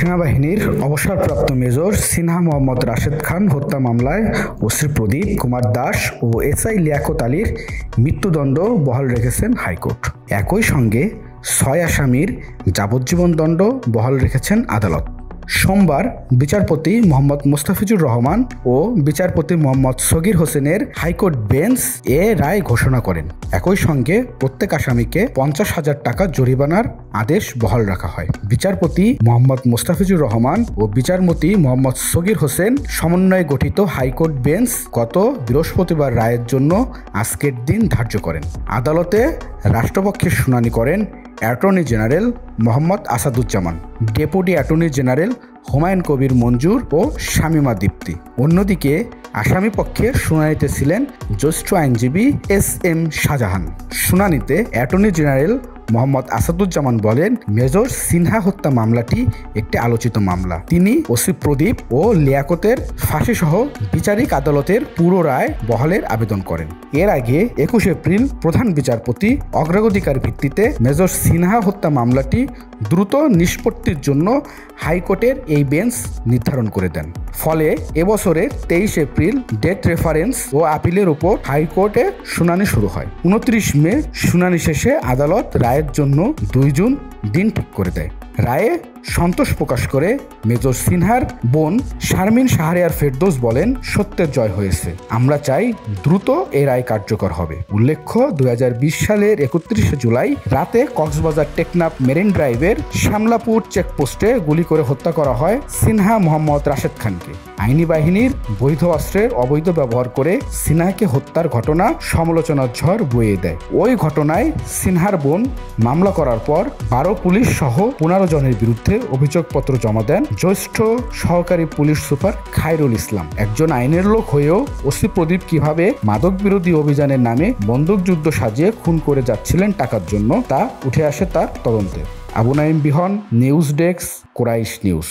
সেনাবাহিনীর অবসরপ্রাপ্ত মেজর সিনহা মোহাম্মদ রাশেদ খান হত্যা মামলায় ওসি প্রদীপ কুমার দাস ও এসআই লিয়াকত আলীর মৃত্যুদণ্ড বহাল রেখেছেন হাইকোর্ট। একই সঙ্গে ৬ আসামির যাবজ্জীবন দণ্ড বহাল রেখেছেন আদালত। সোমবার বিচারপতি মোহাম্মদ মোস্তাফিজুর রহমান ও বিচারপতি মোহাম্মদ সগির হোসেনের হাইকোর্ট বেঞ্চ এ রায় ঘোষণা করেন। একই সঙ্গে প্রত্যেক আসামিকে ৫০,০০০ টাকা জরিমানার আদেশ বহাল রাখা হয়। বিচারপতি মোহাম্মদ মোস্তাফিজুর রহমান ও বিচারপতি মোহাম্মদ সগির হোসেন সমন্বয়ে গঠিত হাইকোর্ট বেঞ্চ গত বৃহস্পতিবার রায়ের জন্য আজকের দিন ধার্য করেন। আদালতে রাষ্ট্রপক্ষের শুনানি করেন attorney general Mohammad Asaduzzaman, deputy attorney general Humayun Kabir Manzur ও শামীমা দীপ্তি। অন্যদিকে আসামি পক্ষের শুনানিতে ছিলেন জ্যেষ্ঠ আইনজীবী এস.এম. শাহজাহান। শুনানিতে অ্যাটর্নি জেনারেল মোহাম্মদ আসাদুজ্জামান বলেন, মেজর সিনহা হত্যা মামলাটি একটি আলোচিত মামলা। তিনি ওসি প্রদীপ ও লিয়াকতের ফাঁসিসহ বিচারিক আদালতের পুরো রায় বহালের আবেদন করেন। এর আগে ২১ এপ্রিল প্রধান বিচারপতি অগ্রাধিকার ভিত্তিতে মেজর সিনহা হত্যা মামলাটি দ্রুত নিষ্পত্তির জন্য হাইকোর্টের এই বেঞ্চ নির্ধারণ করে দেন। ফলে এবছরের ২৩ এপ্রিল ডেট রেফারেন্স ও আপিলের উপর হাইকোর্টে শুনানি শুরু হয়। ২৯ মে শুনানি শেষে আদালত রায়ের জন্য ২ জুন দিন ঠিক করে দেয়। রায়ে সন্তোষ প্রকাশ করে মেজর সিনহার বোন শারমিন শাহরিয়ার ফেরদৌস বলেন, সত্যের জয় হয়েছে। আমরা চাই দ্রুত এই রায় কার্যকর হবে। উল্লেখ্য, ২০২০ সালের ৩১ জুলাই রাতে কক্সবাজার টেকনাফ মেরিন ড্রাইভের শ্যামলাপুর চেকপোস্টে গুলি করে হত্যা করা হয় সিনহা মোহাম্মদ রাশেদ খানকে। আইনি বাহিনীর বৈধ অস্ত্রের অবৈধ ব্যবহার করে সিনহাকে হত্যার ঘটনা সমালোচনার ঝড় বয়ে দেয়। ওই ঘটনায় সিনহার বোন মামলা করার পর ১২ পুলিশ সহ ১৫ জনের বিরুদ্ধে অভিযোগপত্র জমা দেন জ্যেষ্ঠ সহকারী পুলিশ সুপার খায়রুল ইসলাম। একজন আইনের লোক হয়েও ওসি প্রদীপ কিভাবে মাদক বিরোধী অভিযানের নামে বন্দুকযুদ্ধ সাজিয়ে খুন করে যাচ্ছিলেন টাকার জন্য, তা উঠে আসে তার তদন্তে। Abu Naim Bihon, news desk, Koraish news.